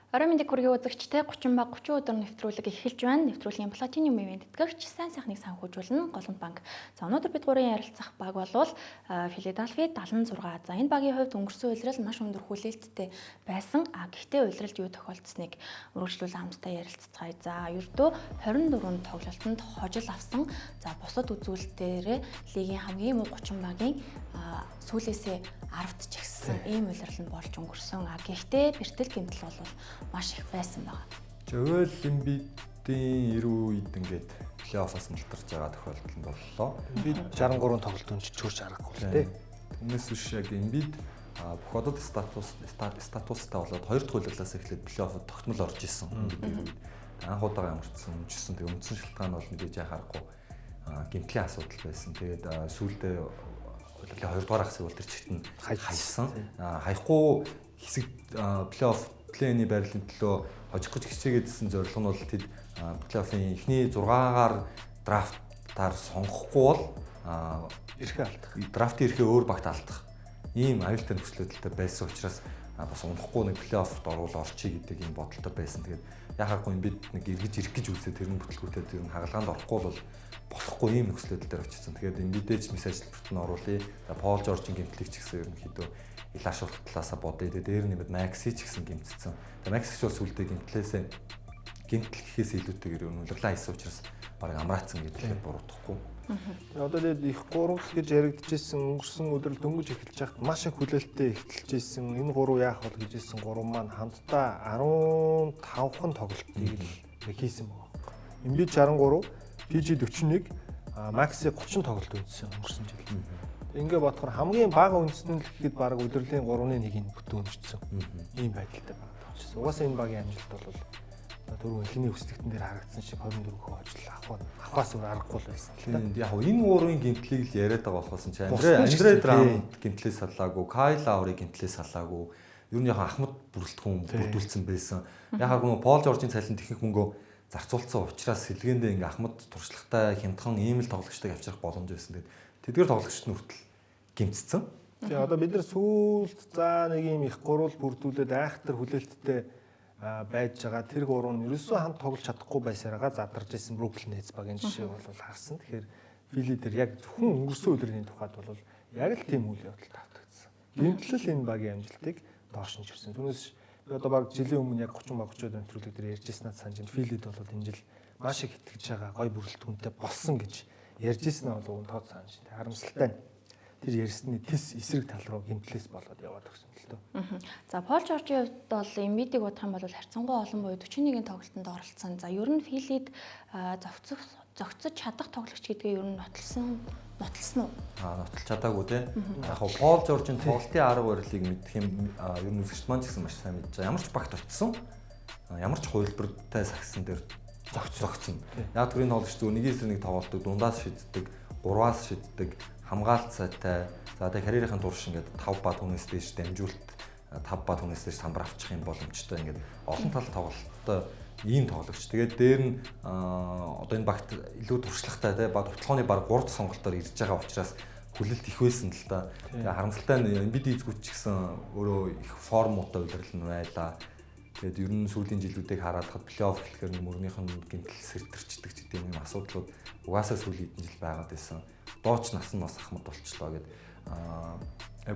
Орой мэндийг хүргэе үзэгчтэй 30 ба 30 өдөр нэвтрүүлэг эхэлж байна. Нэвтрүүлгийн платинум ивент тэтгэгч сайн сайхныг санхүүжүүлнэ Голомт банк. За өнөөдөр бид гурван ярилцах баг болвол Филадельфи 76. За энэ багийн хувьд өнгөрсөн улирал маш өндөр хүлээлттэй байсан. Гэхдээ улиралд юу тохиолдсныг үргэлжлүүлэн хамтдаа ярилцгаая. За ердөө 24 тоглолтод хожил авсан. За бусад үзүүлэлтээр лигийн хамгийн муу 30 багийн сүүлээсээ 10-т чигссэн ийм улирал нь болж өнгөрсөн. Гэхдээ бэртэл гэмтэл бол маш их байсан байна. Жөөл Эмбидийн 90 үед ингээд плей-оффоос мултарч байгаа тохиолдол нь боллоо. Эмбид 63 тоглолтод чөөрч харахгүй л дээ. Түүнээс биш яг Эмбид бүх одод статустай болоод хоёр дахь хуулиалаас эхлээд плей-оффод тогтмол орж исэн. Анх удаага ямарчсан өмчсөн. Тэгээ үндсэн шалтгаан нь бол мэдээж яхахгүй гэмтлийн асуудал байсан. Тэгээд сүүлдээ хуулиалын 2 дугаар хасыг бол тэр чигт нь хайсан. Хаяхгүй хэсэг плей-офф плей-ины байрлалын төлөө хожих гэж хичээгээдсэн зорилго нь бол тэд плей-оффын эхний 6-аар драфтаар сонгохгүй бол эрхээ алдах. Драфтын эрхээ өөр багт алдах. Ийм аюултай нөхцөлөдөлтэй байсан учраас бас унахгүй нэг плей-оффд орчий гэдэг ийм бодолтой байсан. Тэгээд яхахгүй юм бид нэг эргэж ирэх гэж үзээ тэрний бүтлгүүтэй тэр нь хагалгаанд орохгүй бол болохгүй ийм нөхцөлөдөл дээр очсон. Тэгээд Эмбидэж мессеж хэлбэрт нь оруулъя. Пол Жоржийн гэмтлийг ч гэсэн ерөнхийдөө илаашуулах талаасаа бодъё. Тэгээд дээр нэмээд Макси ч гэсэн гэмтсэн. Тэгээд Макси ч бас үлдээ гэмтэл гэхээс илүүтэйгээр үлрэглээ хийсэн учраас бараг амраацсан гэдгээр буруудахгүй. Одоо тэгээд их гурав гэж яригдчихсэн өнгөрсөн өдрөл дөнгөж эхэлж хахад маш их хүлээлттэй эхэлжсэн. Энэ гурав яах бол гэжсэн гурав маань хамтдаа 15хан тоглолтыг хийсэн байна. Эмбид 63, PG 41, Макси 30 тоглолт үзсэн өнгөрсөн жил. Ингээ бодохоор хамгийн бага үндэстэн л гэхэд баг өдрлийн 3-1-ийг бүтэн өнөрчсөн. Ийм байдалтай байна. Угаасаа энэ багийн амжилт бол түрүү эхний өсөлтөн дээр харагдсан шиг 24 хөө ажил авахаас өөр аргагүй л байсан. Тэгээд яг энэ гурвын гэмтлийг л яриад байгаа болохоос нь Андре Драмд гэмтлээ салаагүй, Кайл Лаури гэмтлээ салаагүй. Ер нь яг Ахмад бүрэлдэхүүн бүрдүүлсэн байсан. Яг Пол Жоржийн цалин техник мөнгөө зарцуулсан учраас сэлгээндээ ингээ Ахмад туршлагатай хямдхан ийм л тоглогчтой авчрах боломж байсан. Тэгээд тэдгээр тоглогчд нь хүртэл гэмтсэн. Тэгээ одоо бид нар сүүлд нэг ийм их гурвал бүрдүүлээд айхтар хүлээлттэй байж байгаа тэр гурав нь ерөөсөө хамт тоглож чадахгүй байсараа задарч исэн Бруклин Нетс багийн жишээ бол харсан. Тэгэхээр Фили дээр яг зөвхөн өнгөрсөн өдрийн тухайд бол яг л тийм үйл явдал тавтагдсан. Гэмтэл энэ багийн амжилтыг доош нь чирсэн. Түүнээс одоо баг жилийн өмнө яг 30 ба 30 өдрийн нэвтрүүлэг дээр ярьжсэнаа санаж байна. Филид бол энэ жил маш их итгэж байгаа гой бүрэлдэхүүнтэй болсон гэж ярьжсэн бол тод санаж байна. Харамсалтай нь тэр ярьсны тис эсрэг тал руу гэмтлээс болоод яваад өгсөн л дөө. За Пол Жоржийн хувьд бол Эмбидийг бодох юм бол харьцангуй олон буюу 41-ийн тоглолтод оролцсон. За ер нь Филид зогцож чадах тоглогч гэдгээ ер нь нотолсон уу? Нотолж чадаагүй тий. Яг Пол Жоржийн тоглолтын арга барилыг мэдэх юм ер нь үзэгч маань ч гэсэн маш сайн мэдж байгаа. Ямар ч багт очсон. Ямар ч хувилбартай сагсан дээр зогцсон. Яг түрийн тоглогч зөв нэгээс нэг тоглолтыг дундаас шиддэг, гурваас шиддэг, хамгаалцаатай. За тэгээ карьерийн турш ингээд 5 ба түүнээс дээш дамжуулт 5 ба түүнээс дээш самбар авчих юм боломжтой ингээд олон тал тоглолттой ийм тоглогч. Тэгээд дээр нь одоо энэ багт илүү туршлагатай тий ба тоглооны баг 3 дахь сонголтоор ирж байгаа учраас хүлээлт их байсан л да. Тэгээ харамсалтай нь Эмбид эзгүүч ч гэсэн өөрөө их формутай удирдал нь байлаа. Тэгээд ер нь сүүлийн жилүүдийг хараад хад плей-офф гэхээр мөрнийх нь гэмтэл сэртэрчдэг гэдэг юм асуудлууд угаасаа сүүлийн хэдэн жил байгаад байсан. Дооч нас нь бас Ахмад болчлоо гэдэг.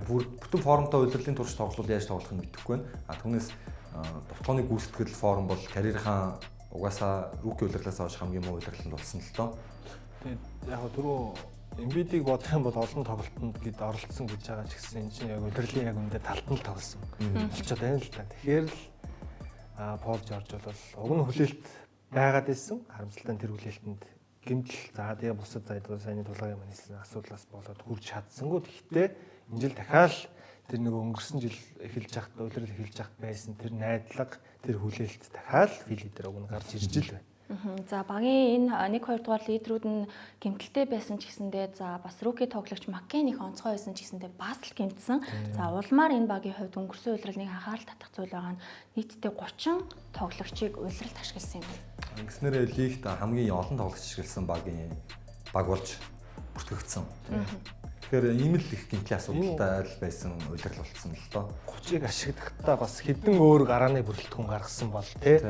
Бүтэн формтой удирдлын турш тоглолт яаж тоглох нь мэдэхгүй байна. Түүнээс довтооны гүйцэтгэл форм бол карьерийнхаа угаасаа руки удирдлаас хойш хамгийн муу удирдалд болсон л доо. Тэгээд яг түрүү Эмбидийг бодох юм бол олон тоглолтод гээд оролцсон гэж байгаа ч гэсэн энэ чинь яг удирдлын яг үндэ талд нь тоглосон. Болчиход байна л та. Тэгэхээр л Пол Жорж бол уг нь хүлээлт байгаад байсан. Харамсалтай тэр хүлээлтэнд гэмтэл за тэгээ бусад сайн тулгын маань хэлсэн асуудлаас болоод хүрч чадсангүй. Гэхдээ энэ жил дахиад тэр нэг өнгөрсөн жил эхэлж хахад удирдал эхэлж хахад байсан тэр найдлага тэр хүлээлт дахиад Фили дээр уг нь гарч ирж л байна. За багийн энэ 1-2 дугаар лидерүүд нь гэмтэлтэй байсан ч гэсэндээ за бас руки тоглогч Маккен их онцгой байсан ч гэсэндээ бас л гэмтсэн. За улмаар энэ багийн хувьд өнгөрсөн улирлыг анхаарал татах зүйл байгаа нь нийтдээ 30 тоглогчийг улиралд ашигласан юм байна. Ингэснээр лигт хамгийн олон тоглогч ашигласан баг болж бүртгэгдсэн. Тэгэхээр ийм л их гэмтлийн асуудалтай л байсан үйлрэл болцсон л доо. 30-ыг ашигладагтаа бас хэдэн өөр гарааны бүрэлдэхүүн гаргасан бол тий.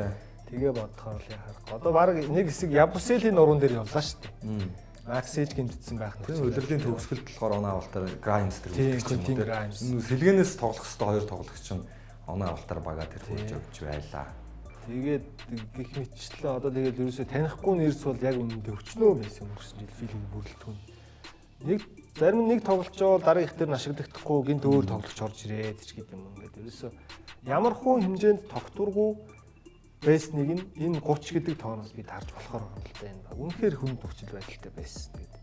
Тэгээ бодохоор л яхах. Одоо баг нэг хэсэг Ябуселийн нуруунд дээр явлаа шүү дээ. Максэж гэмтсэн байх нь. Үйлрэлийн төгсгөлд болохоор оноо авалтаар Grimes тэр Grimes. Сэлгэнээс тоглох хэвээр хоёр тоглогч нь оноо авалтаар бага тэр хурж өгч байлаа. Тэгээд гэх мэтчлээ одоо тэгээд ерөөсөө танихгүй нэрс бол яг үнэндээ өчнөө байсан өнгөрсөн жил филийг бүрэлдэхүүн. Зарим нэг тоглож байгаа дараа их тэр ашиглахдаггүй гинт өөр тоглогч орж ирээд ч гэдэг юм ингээд ерөөсөө ямар хүн хэмжээнд тогтургүй байсныг нь энэ 30 гэдэг тооноос бид харж болохоор байна л да энэ баг. Үнэхээр хүнд нөхцөл байдалтай байсан гэдэг.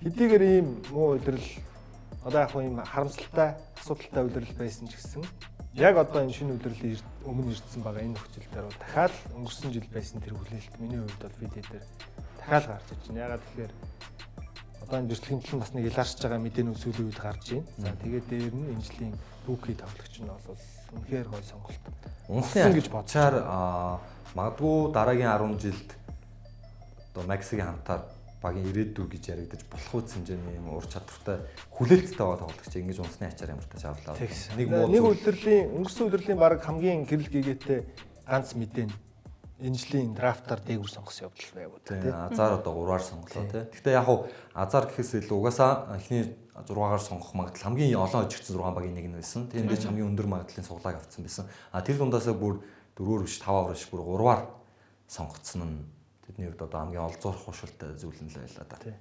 Хэдийгээр ийм муу өдрөл одоо яг ийм харамсалтай асуудалтай өдрөл байсан ч гэсэн яг одоо энэ шинэ өдрөл өмнө ирсэн байгаа энэ нөхцөл дээр бол дахиад өнгөрсөн жил байсан тэр хүлээлт миний хувьд бол видео дээр дахиад гарч иж байна. Ягаад тэгэхээр одоо энэ бэрхшээлийн төлөв бас нэг илаарч байгаа мэдээнүүд сүүлийн үед гарч байна. За тэгээд дээр нь энэ жилийн рүүки тоглогч нь бол үнэхээр гой сонголт. Унсан гэж бодчаар магадгүй дараагийн 10 жилд одоо Максигийн хамтаар багийн ирээдүй гэж яригдаж болох үс хэмжээний юм ур чадвартай хүлээлттэй байгаа тоглогч ингэж унсны ачаар ямар тач авлаа. Нэг өдрлийн өнгөрсөн өдрлийн баг хамгийн гэрэл гээгээтэй ганц мэдээ нь энэ жилийн драфтаар дээгүүр сонгосон явдал байв. Тийм Азар одоо 3-аар сонглоо тий. Гэхдээ яг хуу Азар гэхээс илүү угаасаа эхний 6-аар сонгох магадлал хамгийн олон хожигдсан 6 багийн нэг нь байсан. Тийм дэж хамгийн өндөр магадлалын суглааг авцсан байсан. Тэр дундаасаа бүр 4-оор биш 5-аар биш бүр 3-аар сонгогдсон нь тэдний хувьд одоо хамгийн олзуурах хуршилтай зүйл нь л байлаа да.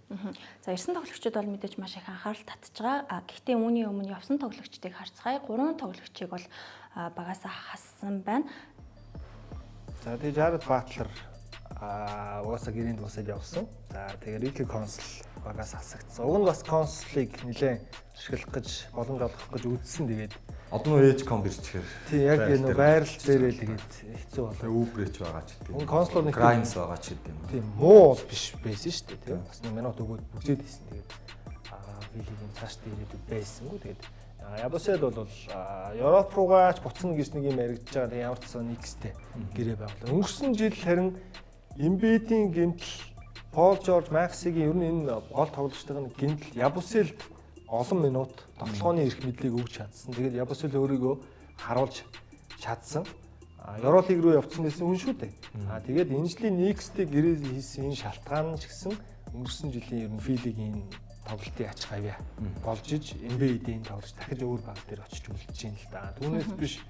За ирсэн тоглогчид бол мэдээж маш их анхаарал татж байгаа. Гэхдээ үүний өмнө явсан тоглогчдыг харцгаая 3 тоглогчийг бол багасаа хассан байна. За тэгээ Jared Butler угаасаа гэрээнд босоод явсан. За тэгээ Ricky Council багаас хасагдсан. Уг нь бас Council-ыг нэлээд ашиглах гэж боломж олгох гэж үзсэн. Тэгээд одоо ээж ком ирчихээр. Тий яг энэ байрал дээрээ тэгээд хэцүү болоо. Өвбрэч байгаа ч гэдэг. Council нэг Grimes байгаа ч гэдэг юм. Тийм муу биш байсан шүү дээ. Тийм бас нэг минут өгөөд бүгдээд хийсэн. Тэгээд Вилигийн цааш дээрээ байсангүй. Тэгээд Ябусел бол Европ руугаач буцна гэж нэг юм яригдж байгаа. Тэгээд ямар ч сан X-тэй гэрээ байглаа. Өнгөрсөн жил харин Embiid-ийн гэмтэл Paul George, Maxi-гийн ер нь энэ гол тоглогчдын гэмтэл Ябусел олон минут тоглооны эрх мэдлийг өгч чадсан. Тэгээд Ябусел өөрийгөө харуулж чадсан. Евролиг руу явцсан гэсэн хүн шүү дээ. Тэгээд энэ жилийн X-тэй гэрээ хийсэн энэ шалтгаан ч гэсэн өнгөрсөн жилийн ер нь Филигийн тоглолтын ач хавьяа болж иж Embiid-ийн тоглож дахиж өөр баг дээр очиж үлдэж байна л да. Түүнээс биш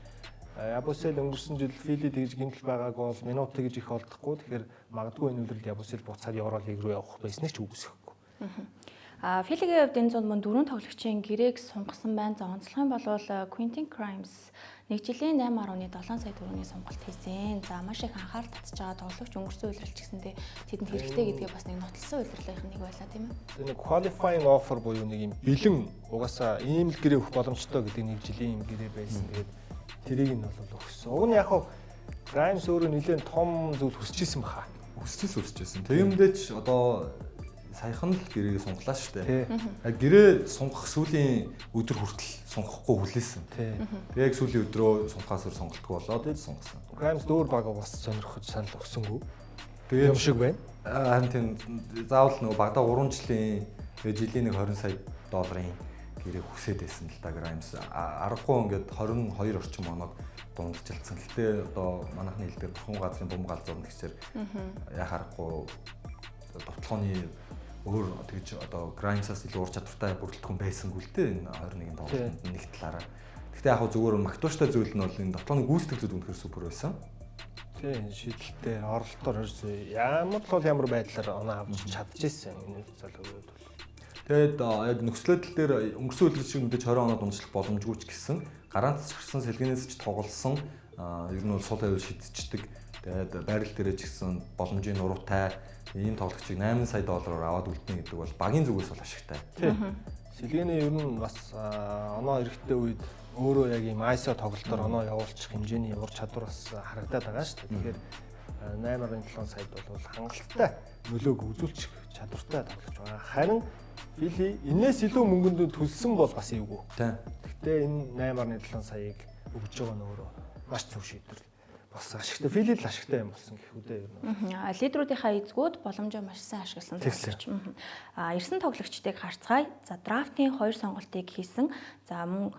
Ябусел өнгөрсөн жил Фили тэгж гэмтэл байгааг бол минут тэгж их олдохгүй. Тэгэхээр магадгүй энэ өдрөл Ябусел буцаад Евролиг руу явах байсныг ч үгүйсэхгүй. Филигийн хувьд энэ 100 мөн 4 тоглогчийн гэрээг сунгасан байна. За онцлох юм бол Quentin Grimes 1 жилийн 8.7 сая төгрөгийн сонголт хийсэн. За маш их анхаарал татж байгаа тоглогч өнгөрсөн үйлрэлч гэсэндээ тэдэнд хэрэгтэй гэдгээ бас нэг нотолсон үйлрэлийнх нэг байлаа тийм ээ. Нэг qualifying offer буюу нэг юм бэлэн угаасаа ийм л гэрээ өгөх боломжтой гэдэг 1 жилийн юм гэрээ байсан. Тэгээд тэрийг нь бол өгсөн. Уг нь яг хав Grimes өөрөө нэлээд том зүйл хүсчихсэн баха. Хүсчихсэн. Тэгэмдээч одоо саяхан л гэрээг сунглаа шүү дээ. Гэрээ сунгах сүүлийн өдөр хүртэл сунгахгүй хүлээсэн. Тэгээ яг сүүлийн өдрөө сунгахаас өөр сонголтгүй болоод сунгасан. Grimes дөөр баг бас сонирхож санал өгсөнгүй. Тэгээ юм шиг байна. Харин тийм заавал нөгөө багада 3 жилийн жилийн нэг 20 сая долларын гэрээ хүсээд байсан л да Grimes. Аргагүй ингээд 22 орчим оног дундчилсан. Гэтэ одоо манайхны хэлдгээр бурхан газрын бум галзуурн гэсээр яах аргагүй довтлооны өөр тэгж одоо Grimes-аас илүү ур чадвартай бүрэлдэхүүн байсангүй л дээ энэ 21-ийн тоглолтод нэг талаараа. Гэхдээ яг зүгээр магтууштай зүйл нь бол энэ довтлооны гүйцэтгэх зүйл үнэхээр супер байсан. Тийм шийдэлтэй оролтоор ямар байдлаар оноо авч чадчихсан энэ залууг бол. Тэгээд яг нөхцөлөдөл дээр өнгөрсөн үйл шиг мэдээж 20 оноо дундчлах боломжгүй ч гэсэн гарантцсан сэлгэнээс ч тоглосон ер нь бол сул тавил шидчихдэг. Тэгээд байрал дээрээ ч гэсэн боломжийн нуруутай ийм тоглогчийг 8 сая доллараар аваад үлдэнэ гэдэг бол багийн зүгээс бол ашигтай. Тийм. Сэлгэний ер нь бас оноо эрэхтэй үед өөрөө яг ийм ISO тоглолтоор оноо явуулчих хэмжээний ур чадвар бас харагдаад байгаа шүү дээ. Тэгэхээр 8.7 саяд бол хангалттай нөлөөг үзүүлчих чадвартай тоглож байгаа. Харин Фили энэс илүү мөнгөнд төлсөн бол бас эвгүй. Тийм. Гэхдээ энэ 8.7 саяыг өгж байгаа нь өөрөө маш зөв шийдвэр. бас ашигтай Филил ашигтай юм болсон гэх үү дээ ер нь. Лидерүүдийнхаа эзгүүд боломжоо маш сайн ашигласан тоглогч. Ирсэн тоглогчдыг харцгаая. За драфтын 2 сонголтыг хийсэн. За мөн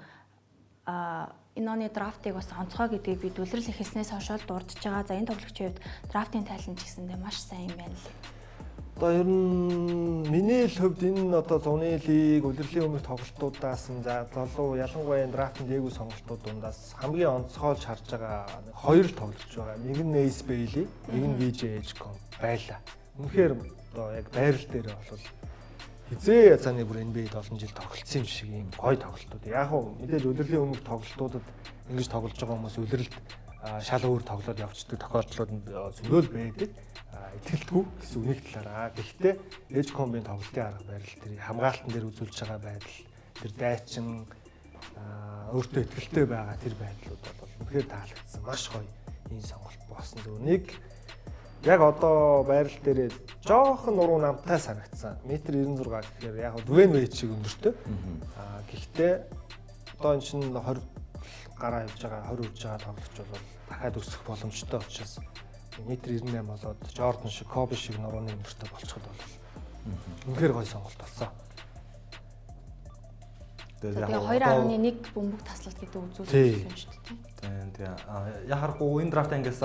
энэ оны драфтыг бас онцгой гэдгийг бид үлрэл хийснээс хойш дурдж байгаа. За энэ тоглогчийн хувьд драфтын тайлан ч гэсэндээ маш сайн юм байна л. Одоо ер нь миний л хувьд энэ одоо зуны лиг улирлын өмнөх тоглолтуудаас за залуу ялангуяа драфтын дээгүүр сонголтууд дундаас хамгийн онцгойлж харж байгаа хоёр л тоглож байгаа. Нэг нь Ace Bailey, нэг нь VJ Edgecombe байлаа. Үнэхээр одоо яг байрал дээр бол хизээ язааны бүр NBA-д олон жил тоглолцсон юм шиг юм гоё тоглолтууд. Яг нь мэдээж улирлын өмнөх тоглолтуудад ингэж тоглож байгаа хүмүүс улирлд шал өөр тоглоод явцдаг тохиолдлууд зөндөл байдаг. Итгэлтгүй гэсэн үнийг талаараа. Гэхдээ Edgecombe-ийн тоглолтын арга барил тэр хамгаалтан дээр үзүүлж байгаа байдал, тэр дайчин өөртөө итгэлтэй байгаа тэр байдлууд бол үнэхээр таалагдсан. Маш гоё энэ сонголт болсон. Зөв нэг яг одоо байрал дээрээ жоохон нуруу намтай санагдсан. Метр 96 гэхээр яг Dwayne Wade шиг өндөртэй. Гэхдээ одоо энэ чинь 20 гараа явж байгаа 20 үрж байгаа тоглогч бол дахиад өсөх боломжтой учраас метр 98 болоод Jordan шиг, Kobe шиг нурууны өндөртэй болчиход бол үнэхээр гоё сонголт болсон. Тэгээ 2.1 бөмбөг таслалт гэдэг үзүүлэлт юм шүү дээ. Тэгээ яхахгүй энэ драфт ангиас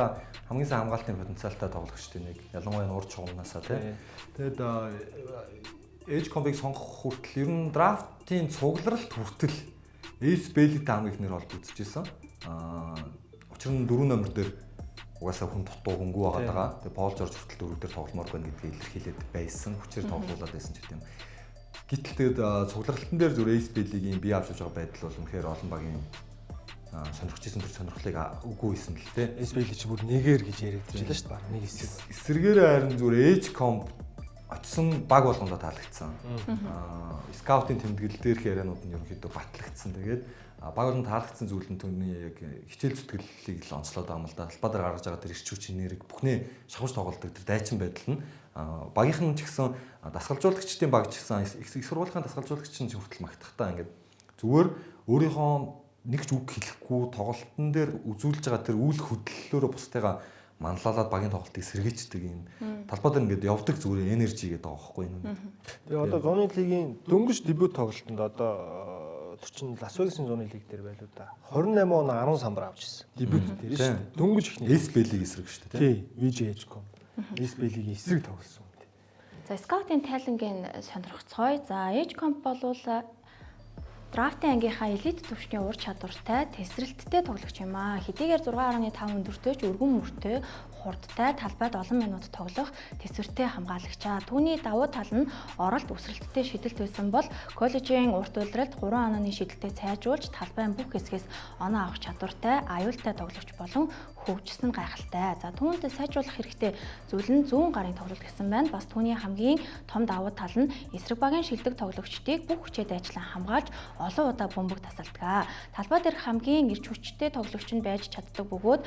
хамгийн сайн хамгаалтын потенциалтай тоглогчтой нэг ялангуяа нуур чугамнасаа тий. Тэгээд Edgecombe-ыг сонгох хүртэл ер нь драфтын цугларалт хүртэл Ace Bailey таамаг ихнэр бол үзчихсэн. Учир нь 4 номер дээр угаасаа хүн дутуу хөнгөө байгаа. Тэгээ Paul George хүртэл 4 дээр тогломоор байна гэдгийг илэрхийлээд байсан. Хүчээр тоглуулад байсан ч гэдэм. Гэтэл тэгээд цугларалтан дээр зүр Ace Bailey-гийн бие авч байгаа байдал бол үнэхээр олон багийн сонирхчихсэн төр сонирхлыг үгүй хийсэн л дээ. Ace Bailey ч бүр нэгээр гэж яриад байлаа шүү дээ. Баг нэг хэсэг. Эсэргээр харин зүр Edgecombe очсон баг болгондоо таалагдсан. Скаутын тэмдэглэл дээрх ярианууд нь ерөнхийдөө батлагдсан. Тэгээд баг болгонд таалагдсан зүйл нь түүний яг хичээл зүтгэлийг л онцлоод байгаа юм л да. Талбай дээр гаргаж байгаа тэр эрч хүч энерги бүхнээ шавж тоглолдог тэр дайчин байдал нь багийнхан ч гэсэн дасгалжуулагчдын баг ч гэсэн их сургуулийн дасгалжуулагч нь хүртэл магтахтаа ингээд зүгээр өөрийнхөө нэг ч үг хэлэхгүй тоглолтын дээр үзүүлж байгаа тэр үйл хөдлөлөөрөө бусдыгаа манлайлаад багийн тоглолтыг сэргийчдэг юм. Талбай дээр ингээд явдаг зүгээр энержи гэдэг байгаа байхгүй юу? Тэгээ одоо зуны лигийн дөнгөж дебют тоглолтод одоо чинь Лас Вегасын зуны лиг дээр байлуу да. 28 он 10 самбар авч ирсэн. Дебют дээр шүү дээ. Дөнгөж ихний Ace Bailey эсрэг шүү дээ. Тий, VJ Edgecombe. Ace Bailey-гийн эсрэг тоглосон юм тий. За скаутын тайлангийн сонирхцгой. За Edgecombe болвол драфтын ангийнхаа элит түвшний ур чадвартай, тесрэлттэй тоглогч юм аа. Хэдийгээр 6.5 өндөртэй ч өргөн мөртэй, хурдтай, талбайд олон минут тоглох тэсвэртэй хамгаалагчаа. Түүний давуу тал нь оролт өсрэлттэй шидэлт байсан бол коллежийн урт улиралд 3 онооны шидэлтээ сайжруулж талбайн бүх хэсгээс оноо авах чадвартай, аюултай тоглогч болон хөгжсөн гайхалтай. За түүнтэй сайжруулах хэрэгтэй зүйл нь зүүн гарын тоглолт гэсэн байна. Бас түүний хамгийн том давуу тал нь эсрэг багийн шилдэг тоглогчдыг бүх хүчээр ажиллан хамгаалж олон удаа бөмбөг тасалдаг. Талбай дээрх хамгийн эрч хүчтэй тоглогч нь байж чаддаг бөгөөд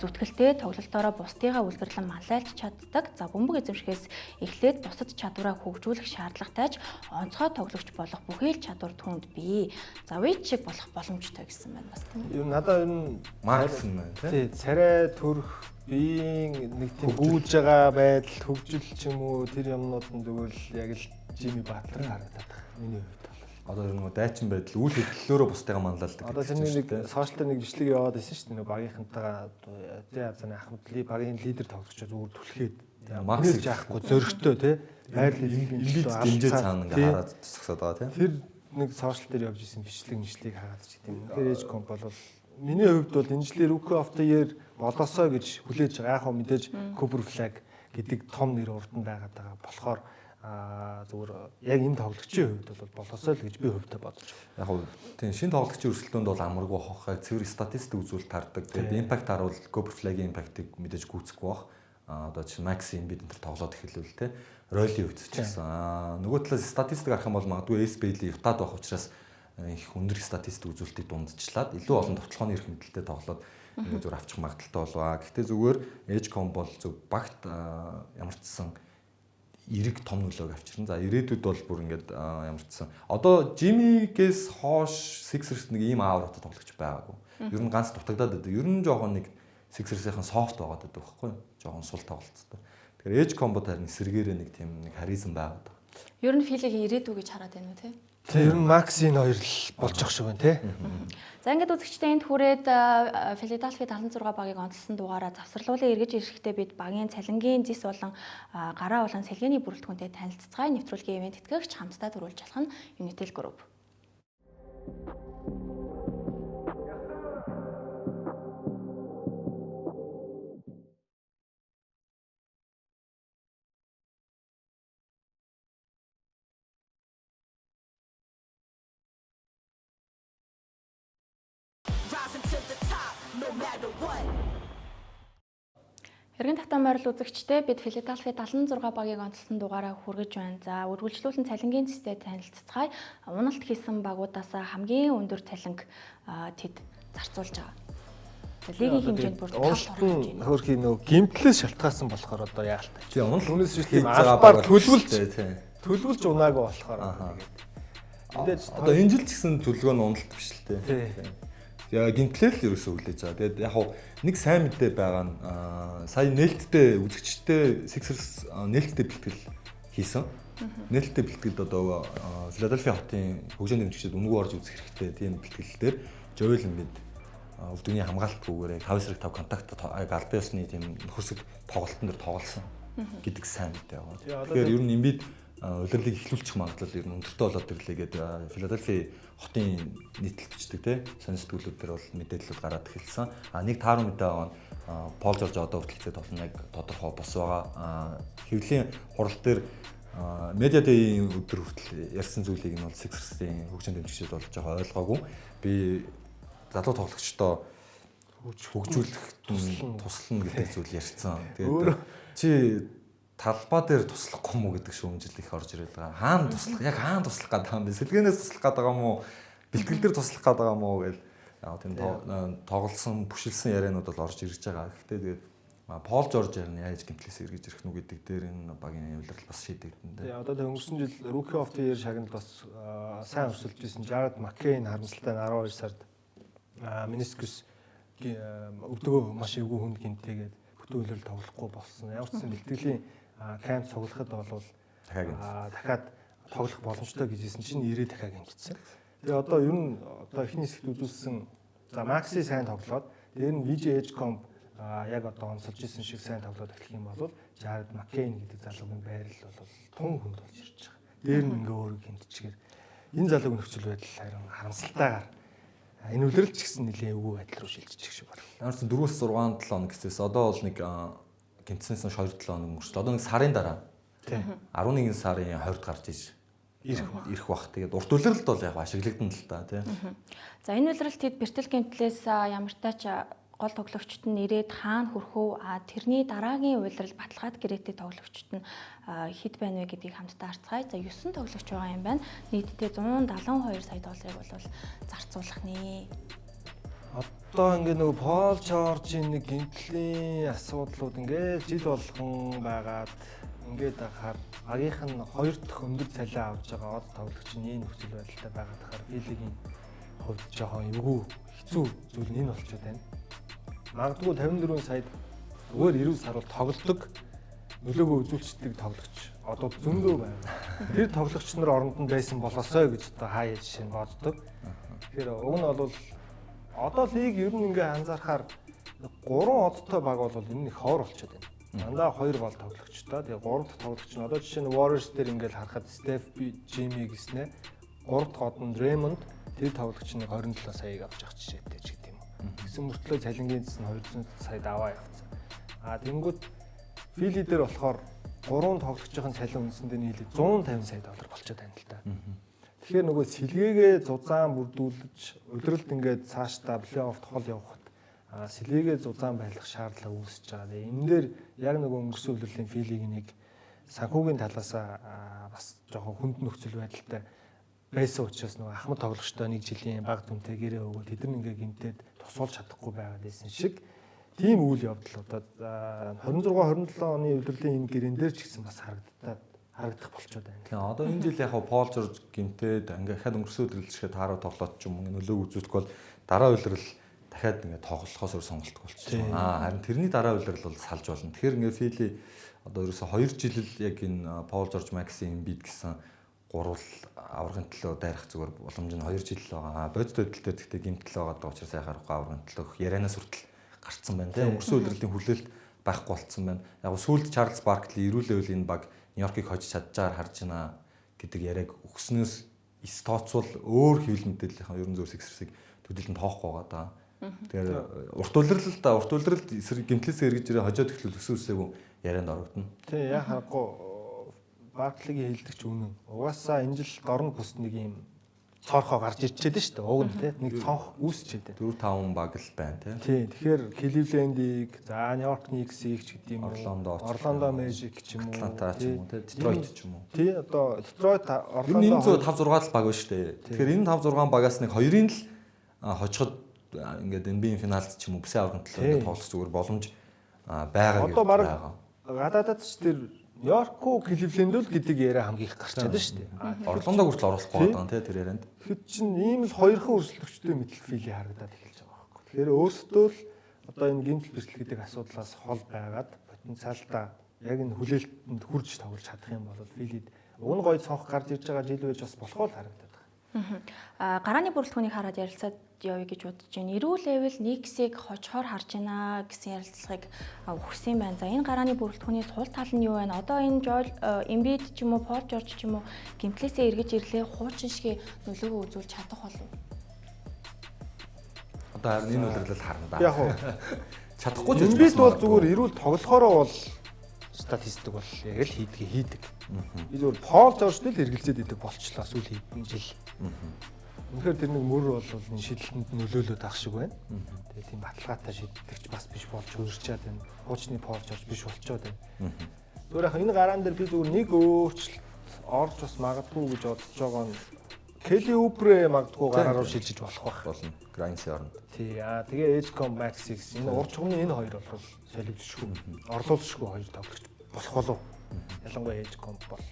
зүтгэлтэй тоглолтоороо бусдыгаа үлгэрлэн манлайлж чаддаг. За бөмбөг эзэмшихээс эхлээд бусад чадвараа хөгжүүлэх шаардлагатай ч онцгой тоглогч болох бүхэл чадвар түүнд бий. За Wade шиг болох боломжтой гэсэн байна бас тийм. Юу надад энэ Марксон байна тий. Царай төрөх биеийн нэг тийм гүйж байгаа байдал хөгжил ч юм уу тэр юмнууд нь зөвхөн яг л Jimmy Butler харагдаад байна. Миний хувьд бол. Одоо ер нь дайчин байдал үйл хөдлөлөөрөө бусдыгаа манлайлдаг. Одоо тэрний нэг сошиал нэг бичлэг яваад байсан шүү дээ. Нэг багийнхантайгаа Азийн Ахмад Ли багийн лидер тоглогч зүгээр түлхээд Макс яахгүй зөрөгтэй тий. Байрлал ингээд дэмжээ цаана ингээ хараад тусгасаад байгаа тий. Тэр нэг сошиал дээр явж исэн бичлэгийг хараад ч гэдэм. Тэгэхээр Edgecombe бол миний хувьд бол энэ жилийн Rookie of the Year болоосоо гэж хүлээж байгаа. Яг хөө мэдээж Cooper Flag гэдэг том нэр урд нь байгаад байгаа болохоор зүгээр яг энэ тоглогчийн хувьд бол болоосоо л гэж би хувьдаа бодож байна. Яг хөө тийм шинэ тоглогчийн өрсөлдөөнд бол амаргүй хоххайг цэвэр статистик үзүүлэлт хардаг. Тэгээд импакт харуул Cooper Flag-ийн импактыг мэдээж гүйцэхгүй бах. Одоо чинь Max Embiid энэ төр тоглоод эхэлвэл те Royal-ийн хувьд ч гэсэн нөгөө талаас статистик харах юм бол магадгүй Ace Bailey Utah байх учраас их өндөр статистик үзүүлэлтийг дундчлаад илүү олон товтлооны эрх мэдэлтэй тоглоод ингээд зүгээр авчих магадaltaй болваа. Гэхдээ зүгээр Edgecombe бол зөв багт ямар ч гэсэн эрэг том нөлөөг авчирна. За ирээдүйд бол бүр ингээд ямар ч гэсэн одоо Jimmy-гээс хоош Sixers нэг ийм аавраатай тоглогч байгаагүй. Ер нь ганц дутагдаад байдаг. Ер нь жоохон нэг Sixers-ийн софт байгаад байдаг байхгүй юу? Жохон сул тоглолцтой. Тэгэхээр edge combo харин эсрэгээрээ нэг тийм нэг харизм байгаад байгаа. Ер нь Филиг ирээдүй гэж хараад байна уу те? Тэр нь Максийн хоёр л болж ах шиг байна те. За ингээд үзэгчдээ энд хүрээд Филадельфи 76 багийг онцлсон дугаараа завсарлуулан эргэж ирэхдээ бид багийн цалингийн зис болон гараа болон сэлгээний бүрэлдэхүүнтэй танилццгаая. Нэвтрүүлгийн ивент тэтгэгч хамтдаа төрүүлж болох нь Unitel Group. Эргэн тавтан морил үзэгчдээ бид Филадельфи 76 багийг онцлсон дугаараа хүргэж байна. За үргэлжлүүлэн цалингийн зэстэй танилццгаая. Уналт хийсэн багуудаас хамгийн өндөр цалинг тэд зарцуулж байгаа. Лигийн хэмжээнд бүр 5 орж байна. Хөрхий нөө гимтлээс шалтгаалсан болохоор одоо яалтай. Тийм унал Түүнээс шилжиж албаар төлөвлөж унаагаа болохоор тэгээд одоо энэ жил ч гэсэн төлөвлөгөө нь уналт биш л дээ. Яа гинтлэл л ерөөсөө хүлээж байгаа. Тэгээд яг хав нэг сайн мэдээ байгаа нь сая нээлттэй үзэгчтэй Sixers нээлттэй бэлтгэл хийсэн. Нээлттэй бэлтгэлд одоо Philadelphia хотын хөгжөөний эмччүүд үнэгүй орж үзэх хэрэгтэй. Тийм бэлтгэл дээр Joel Embiid өвдөгний хамгаалтгүйгээр Kawhi 5 контакт албан ёсны тийм нөхөрсөг тоглолтын дээр тоглосон гэдэг сайн мэдээ байгаа. Тэгэхээр ер нь Embiid удирлыг эхлүүлчих магадлал ер нь өндөртэй болоод ирлээ гэдэг Philadelphia хотын нийтлэл бичдэг те сонир сэтгүүлүүд дээр бол мэдээлэлүүд гараад эхэлсэн. Нэг тааруу мэдээ байгаа нь Пол Жорж одоо хүртэлцээд болно яг тодорхой бос байгаа. Хэвлэлийн хурал дээр медиа дэйн өдөр хүртэл ярьсан зүйлийг нь бол Sixers-ийн хөгжөөнд дэмжигчид болж байгаа ойлгоогүй. Би залуу тоглогчдоо хөгжүүлэх туслана гэдэг зүйл ярьсан. Тэгээд чи талбай дээр туслахгүй мó гэдэг шүүмжил их орж ирээд байгаа. Хаана туслах? Яг хаана туслах гэдэг юм бэ? Сэлгэнээс туслах гэдэг юм уу? Бэлтгэл дээр туслах гэдэг юм уу гэж тийм тоглосон, бүшилсэн яриануд бол орж ирж байгаа. Гэхдээ тэгээд Пол Жорж ярина яаж гимтлээс эргэж ирэх нү гэдэг дээр энэ багийн явуулал бас шийдэгдэн дээ. Одоо өнгөрсөн жил Rookie of the Year шагналд бас сайн өрсөлдөж ирсэн Jared McCain харамсалтай 12 сард meniscus өвдөгөө маш эвгүй хүнд гимтээгээд бүтэн хөлөөр тоглохгүй болсон. Ямар ч гэсэн бэлтгэлийн камп цуглахад бол дахиад тоглох боломжтой гэжсэн чинь 90 дахиад гимтсэн. Тэгээ одоо ер нь одоо эхний хэсэгт үзүүлсэн за Maxi сайн тоглоод дээр нь VJ-com яг одоо онцолж исэн шиг сайн тоглоод эхлэх юм бол Jared McCain гэдэг залуугийн байрал бол тун хүнд болж ирж байгаа. Дээр нь ингээ өөрөг хэмтчихээр энэ залуугийн нөхцөл байдал харин харамсалтайгаар энэ үлрэлт ч гэсэн нэлээд эвгүй байдал руу шилжиж их шиг байна. Ямар ч 4-6 7 хоног гэсээс одоо бол нэг гимтснээс 2-7 хоног өнгөрчлөө. Одоо нэг сарын дараа. Тийм. 11 сарын 20-д гарч ирэх бах. Тэгээд урт үлрэлт бол яг ашиглагдана л та тийм. За энэ үлрэлт хэд бэртэл гимтлээс ямартай ч гол тоглогчд нь ирээд хаана хүрэх үү? Тэрний дараагийн улирал баталгаад гэрээтэй тоглогчд нь хэд байна вэ гэдгийг хамтдаа харцгаая. За 9 тоглогч байгаа юм байна. Нийтдээ 172 сая долларыг бол зарцуулах нэ. Одоо ингээ нөгөө Пол Жоржийн нэг гимтлийн асуудлууд ингээ жил болгон байгаад ингээд ахаар агийнх нь 2 дахь өндөр цалин авч байгаа од тоглогч нь энэ нөхцөл байдалтай байгаад ахаар Филигийн хувьд жоохон эвгүй хэцүү зүйл нь энэ болчиход байна. Магадгүй 54 саяд зүгээр 90 сар бол тоглодог нөлөөгөө үзүүлцдэг тоглогч одоо зөндөө байна. Тэр тоглогч нар оронд нь байсан болоосой гэж одоо хаяа жишээ нь боддог. Тэгэхээр уг нь бол одоо лиг ер нь ингээ анзаархаар 3 одтой баг бол энэ их хоор болчиход байна. Дандаа 2 бол тоглогчтой. Тэгээ 3 дахь тоглогч нь одоо жишээ нь Warriors дээр ингээл харахад Steph, Jimmy гэснээр 3 дахь од нь Draymond тэр тоглогч нь 27 саяыг авч явах жишээтэй ч гэдэг юм. Гэсэн мөртлөө цалингийн зэс нь 200 сая аваа явцсан. Тэнгүүд Фили дээр болохоор 3 тоглогчийн цалин үндсэндээ нийлээд 150 сая доллар болчиход байна л да. Тэгэхээр нөгөө сэлгээгээ зузаан бүрдүүлж удиралд ингээд цаашдаа плей-офф хол явахад сэлгээгээ зузаан байлгах шаардлага үүсэж байгаа. Энэ дээр яг нөгөө өнгөрсөн үлрэлийн Филиг нэг санхүүгийн талаас бас жоохон хүнд нөхцөл байдалтай байсан учраас нөгөө ахмад тоглогчтой нэг жилийн баг түнтэй гэрээ өгөөд тэд нэг ингээ гимтээд тусуулж чадахгүй байгаад байсан шиг тийм үйл явдал одоо 26 27 оны үлрэлийн энэ гэрэн дээр ч гэсэн бас харагдах болчиход байна. Тийм одоо энэ жил яг Пол Жорж гимтээд ингээ дахиад өнгөрсөн үлрэлчгээ таараа тоглоод ч юм нөлөө үзүүлэх бол дараа үлрэл дахиад ингээд тоглохоос өөр сонголтгүй болчихсон. Харин тэрний дараа үлрэл бол салж болно. Тэгэхээр ингээд Фили одоо ерөөсө 2 жил яг энэ Пол Жорж Макси Эмбид гэсэн гурвал аврагын төлөө дайрах зүгээр боломж нь 2 жил л байгаа. Бодит байдалтай гэхдээ гэмтэл байгаа учраас яхаарахгүй аврагын төлөө ярианаас хүртэл гарцсан байна. Тэгээ өнгөрсөн үлрэлийн хүлээлт байхгүй болцсон байна. Яг сүүлд Чарлз Баркли ирүүлээвэл энэ баг Нью-Йоркийг хожиж чадчихаар харж байна гэдэг яриаг өгснөөс эс тооцвол өөр хэвлэл мэдээллийнхэн ерөн зөөр сэгсэрсийг төдийлөн тоохгүй байгаа даа. Тэгэхээр урт улирал эсрэг гэмтлээс эргэж ирээ хожоод эхлүүл өсөөсөйгөө ярианд орогдно. Тий, яа харахгүй Барклигийн хэлдэг ч үнэн. Угаасаа энэ жил дорн бүс нэг юм цоорхоо гарч ирчээд нь шүү дээ. Уг нь тий нэг цонх үүсчээд байна. 4-5 баг л байна тий. Тэгэхээр Кливлендийг, за Нью-Йорк Никсийг ч гэдэг юм уу. Орландо Мэжик ч юм уу. Атланта ч юм уу, тий. Детройт ч юм уу. Тий, одоо Детройт Орландо энэ 5-6 л баг байна шүү дээ. Тэгэхээр энэ 5-6 багаас нэг хоёрын л хожиход ингээд NBA финалд ч юм уу бүсээ аврагын төлөө тоглох зүгээр боломж байгаа гэж байгаа. Гадаадд ч тэр Нью-Йорк Кливлендүүл гэдэг яриа хамгийн их гарч чадсан шүү дээ. Орлондоо хүртэл оруулахгүй байгаа тий тэр ярианд. Тэгэхэд чинь ийм л хоёрхан өрсөлдөгчтэй мэдлэг Фили харагдаад эхэлж байгаа байхгүй. Тэгэхээр өөрсдөө л одоо энэ гэмтэл бэртэл гэдэг асуудлаас хол байгаад потенциалдаа яг энэ хүлээлтэнд хурж тоглож чадах юм бол Филид уг нь гоё цонх гарч ирж байгаа жил байж бас болохоо л харагдаад байна. Гарааны бүрэлдэхүүнийг хараад ярилцаад явъя гэж бодож байна. Эрүүл эвэл Никсийг хожихоор харж байна гэсэн ярилцлагыг өгсөн байна. За энэ гарааны бүрэлдэхүүний сул тал нь юу вэ? Одоо энэ Эмбид ч юм уу, Пол Жорж ч юм уу гэмтлээсээ эргэж ирлээ хуучин шиг нөлөөгөө үзүүлж чадах болов уу? Одоо харин энэ үлрэлэл харна да. Яг уу. Чадахгүй ч Эмбид бол зүгээр эрүүл тоглохоороо бол статистик бол яг л хийдэг. Би зүгээр Пол Жоржтэй л эргэлзээд идэг болчлоо сүүл хэдэн жил. Үнэхээр тэр нэг мөр бол энэ шийдэлтэнд нөлөөлөд ах шиг байна. Тэгээ тийм баталгаатай шийдэгч бас биш болж хөрчөөд байна. Хуучны Пол Жорж биш болчоод байна. Зүгээр яг энэ гараан дээр би зүгээр нэг өөрчлөлт орж бас магадгүй гэж бодож байгаа нь Келли Упре магадгүй гараа руу шилжиж болох болно. Грайнсийн оронд. Тий. Тэгээ Эжком Максикс энэ урд чугны энэ хоёр бол солигдчихгүй. Орлуулшгүй хоёр тоглогч болох болов. Ялангуяа Эжком бол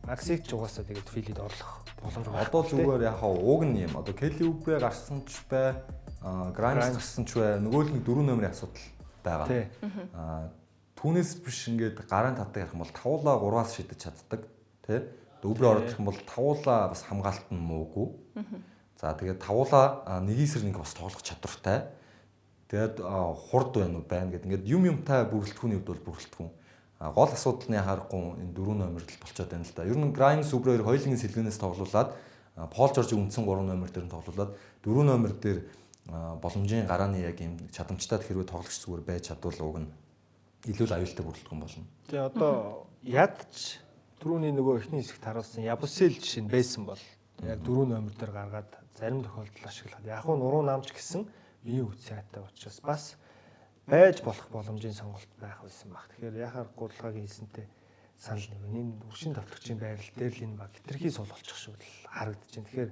Максик ч угаасаа тэгээд Филид орлох боломж байна. Одоо зүгээр яхаа уг нь юм. Одоо Келли Упре гарсан ч бай, Грайнс гарсан ч бай, нөгөө л нэг 4 номерын асуудал байгаа. Тий. Түүнээс биш ингээд гараан татдаг ярих юм бол тавуулаа 3-аас шидэж чаддаг. Тий. Өврөө орох юм бол тавуулаа бас хамгаалт нь муугүй. За тэгээд тавуулаа нэгийсэр нэг бас тоглох чадвартай. Тэгээд хурд байна гэдэг. Ингээд юмтай бүрэлдэхүүний хувьд бол бүрэлдэхүүн. Гол асуудал нь харахгүй энэ 4 номер л болчиход байна л да. Ер нь Грайнс Өврөө хоёулын сэлгэнээс тоглуулад Пол Жоржийг үндсэн 3 номер дээр нь тоглуулад 4 номер дээр боломжийн гарааны яг юм чадамжтай хэрвээ тоглогч зүгээр байж чадвал уг нь илүү л аюултай бүрэлдэхүүн болно. Тэгээ одоо ядч түрүүний нөгөө эхний хэсэгт харуулсан Ябусел жишээ нь байсан бол яг 4 номер дээр гаргаад зарим тохиолдолд ашиглаад яг нь уруу намж гэсэн бие үцээтэй учраас бас байж болох боломжийн сонголт байх байсан баг. Тэгэхээр яхаар гурлагийн хэлсэнтэй санал нэг энэ өршин давтагчийн байрал дээр л энэ баг хитрхи сул болчих шиг л харагдаж байна. Тэгэхээр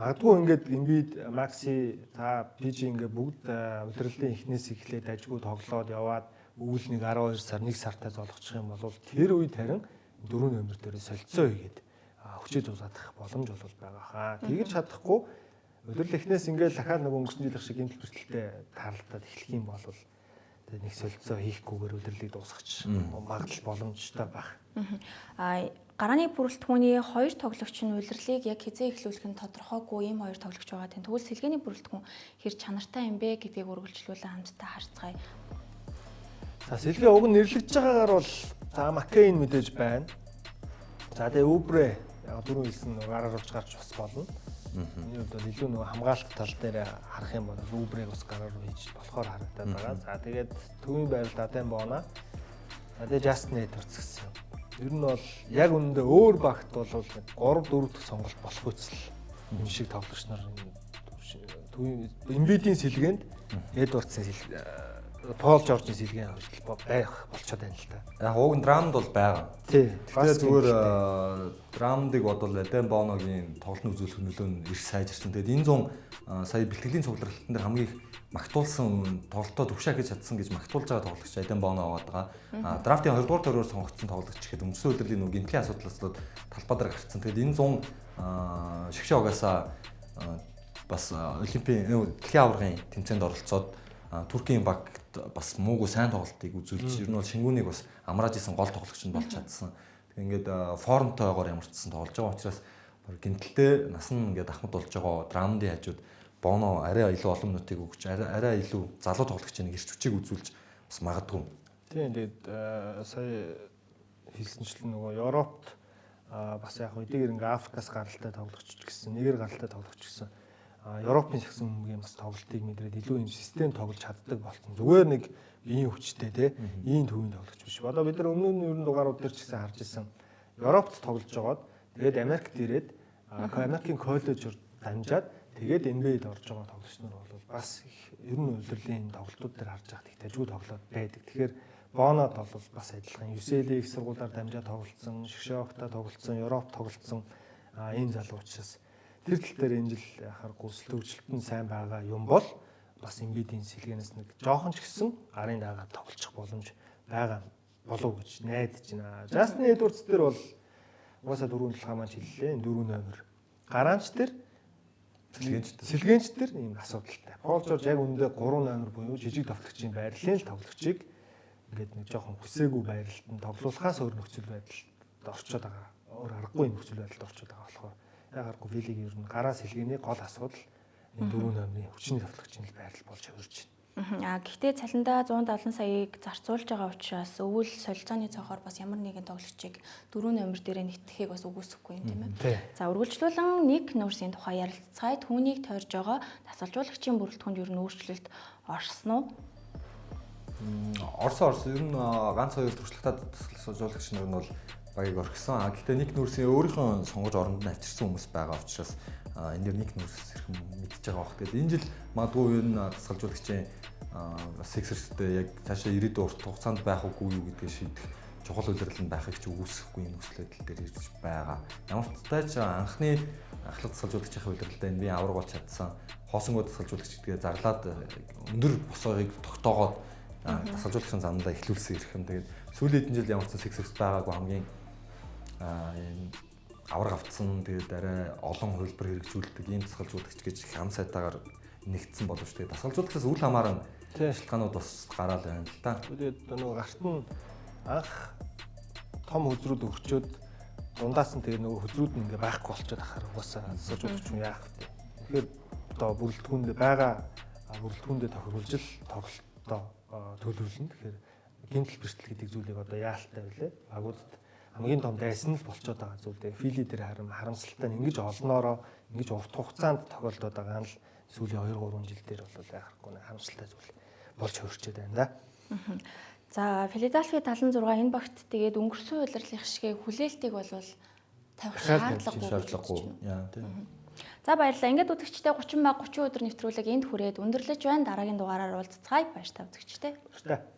магадгүй ингээд Эмбид, Макси, та Пижи ингээд бүгд удирдлагын эхнээс эхлээд ажгүй тоглоод яваад өвөл нэг 12 сар 1 сартай золгочих юм бол тэр үед харин 4 номер дээр солилцоо хийгээд хүчээ зузаадах боломж бол байгаа хаа. Тэгж чадахгүй удирдлагын эхнээс ингээд дахиад нэг өнгөрсөн жилийн шиг гэмтэл бэртэлтэй таарлаад эхлэх юм бол тэгээ нэг солилцоо хийхгүйгээр удирдлагыг дуусгач магадлал боломжтой байх. Гарааны бүрэлдэхүүний 2 тоглогч нь улирлыг яг хизээ эхлүүлэх нь тодорхойгүй ийм 2 тоглогч байгаа. Тэгвэл сэлгээний бүрэлдэхүүн хэр чанартай юм бэ гэдгийг үргэлжлүүлэн хамтдаа харцгаая. За сэлгээ уг нь нэрлэгдэж байгаагаар бол за Маккейн мэдээж байна. За тэгээ Упре яг дөрөв хэлсэн гараар орж гарч бас болно. Миний хувьд бол илүү нөгөө хамгаалах тал дээр харах юм бол Упрeg бас гараар хийж болохоор харагдаад байгаа. За тэгээд төвийн байрал Даден Бона. За тэгээд Justin Edwards гэсэн. Ер нь бол яг үнэндээ өөр багт бол 3-4 дэх сонголт болох үсэл энэ шиг тоглогч нар төвийн Embiid-ийн сэлгээнд Edwards-ийн Пол Жоржийн сэлгээ байх болчиход байна л та. Яг уг нь драмд бол байгаа. Тий. Тэгэхээр зүгээр драмдыг бодвол Дэн Боногийн тоглолтын үзүүлэх нөлөө нь их сайжирсан. Тэгээд энэ 100 сая бэлтгэлийн цугларалтын дээр хамгийн их магтуулсан тоглолтоо төвшөө хийж чадсан гэж магтуулж байгаа тоглогч Дэн Боно байгаа. Драфтын 2 дугаар төрөөр сонгогдсон тоглогч гэхэд өнгөрсөн өдрийн нэг гэмтлийн асуудлаас талбай дээр гарцсан. Тэгээд энэ 100 шигшээ угаасаа бас Олимпийн дэлхийн аваргын тэмцээнд оролцоод Туркийн багт бас муугүй сайн тоглолтыг үзүүлж ер нь бол Шингүүнийг бас амрааж исэн гол тоглогч нь болж чадсан. Тэгээд ингээд формтойгоор ямар ч гэсэн тоглож байгаа учраас гинтэлтэй насан ингээд ахмад болж байгаа Драмдын хажууд Боно арай илүү олон минутыг өгч арай илүү залуу тоглогчийн ирч хүчийг үзүүлж бас магадгүй. Тийм тэгээд сая хэлсэнчлэн нөгөө Европт бас яг эдгээр ингээ Африкаас гаралтай тоглогч гэсэн, нэгэр гаралтай тоглогч гэсэн Европын шагсан хүмүүсийн бас тоглолтыг мэдрээд илүү юм систем тоглож чаддаг болсон. Зүгээр нэг ийм хүчтэй те ийм төвийн тоглогч биш. Одоо бид нар өмнө нь дугаарууд дээр ч гэсэн харж ирсэн. Европт тоглож байгаад тэгээд Америкт ирээд Америкийн коллежор дамжаад тэгээд NBA-д орж байгаа тоглогч нар бол бас ер нь удирдлагын тоглолтууд дээр харж байхад их тажгүй тоглоод байдаг. Тэгэхээр Бонод бол бас адилхан UCLA их сургуулиар дамжаад тоглолцсон, Шишоогта тоглолцсон, Европ тоглолцсон энэ залуу учраас тэр тал дээр энэ жил харахгүй төвчлөлтөнд сайн байгаа юм бол бас Эмбидийн сэлгэнээс нэг жоохон ч гэсэн гарын дагаад тоглох боломж байгаа болов гэж найдаж байна. Justin Edwards дээр бол угаасаа дөрөв талхаа маань хэллээ. Энэ 4 номер. Гараанч дээр сэлгэнч дээр ийм асуудалтай. Пол Жорж яг үндэ 3 номер буюу жижиг тоглогчийн байрлалын тоглогчийг ингээд нэг жоохон хүсээгүй байралтанд тоглуулахаас өөр нөхцөл байдалд орчод байгаа. Өөр аргагүй нөхцөл байдалд орчод байгаа болохоор яг аргагүй Вилиг ер нь гараа сэлгээний гол асуудал энэ 4 номерын хүчний тоглогчийн байрлал болж хувирж байна. Гэхдээ цалиндаа 170 саяыг зарцуулж байгаа учраас өвөл солилцооны цохоор бас ямар нэгэн тоглогчийг 4 номер дээрээ нэтгэхийг бас үгүйсэхгүй юм тийм ээ. За үргэлжлүүлэн нэг нүүрсийн тухай ярилцгаая. Түүнийг тойрж байгаа тасалжуулагчийн бүрэлдэхүүнд ер нь өөрчлөлт орсон уу? Орс ер нь ганц хоёр туршлагатай тасалжуулагч нар нь бол багийг орхисон. Гэхдээ нэг нүүрсийн өөрийнхөө сонгож оронд нь авчирсан хүмүүс байгаа учраас энэ дэр нэг нүүрс хэрхэн мэдчихэж байгаа бох. Тэгээд энэ жил магадгүй энэ тасалжуулагчийн Sixers-тэй яг цаашаа ирээдүйн урт хугацаанд байх уугүй юу гэдгийг шийдэх чухал удирдал нь байхыг ч үгүйсэхгүй юм өслөдөл дээр ирж байгаа. Ямар ч тач анхны ахлах тасалжуулагчийн удирдалтай NBA авраг болж чадсан. Хоосонгоо тасалжуулагч гэдгээ зарлаад өндөр босоогыг тогтоогоод тасалжуулагчийн замдаа эхлүүлсэн ирэх юм. Тэгээд сүүлийн хэдэн жил ямар ч Sixers байгаагүй хамгийн авраг авцсан тэгээд арай олон хөлбөр хэрэгжүүлдэг ийм тасалжуулагч гэж хам сайтаагаар нэгдсэн боловч тэгээд тасалжуулагчаас үл хамааран шалтгаанууд бас гараад байна л да. Тэгээд нөгөө гарт нь анх том хөзрүүд өрчөөд дундаас нь тэгээд нөгөө хөзрүүд нь ингээ байхгүй болчиход ахаар угаасаа тасалжуулагч юм яах вэ? Тэгэхээр одоо бүрэлдэхүүндээ байгаа бүрэлдэхүүндээ тохируулж л тоглолтоо төлөвлөн. Тэгэхээр гинтл бэртэл гэдэг зүйлийг одоо яалттай байлээ. Агуудад хамгийн том дайсан л болчиход байгаа зүйл дээ. Фили дээр харамсалтай нь ингэж олноороо ингэж урт хугацаанд тохиолдоод байгаа нь л сүүлийн 2-3 жил дээр бол яхахгүй харамсалтай зүйл болж хөрчөөд байна да. За Филадельфи 76 энэ багт тэгээд өнгөрсөн удирдлын хишгээ хүлээлтийг бол тавих шаардлагагүй. Яа тийм. За баярлалаа. Ингээд үзэгчтэй 30 ба 30 өдөр нэвтрүүлэг энд хүрээд өндөрлөж байна. Дараагийн дугаараар уулзцгаая. Баяр та үзэгчтэй. Баяр та.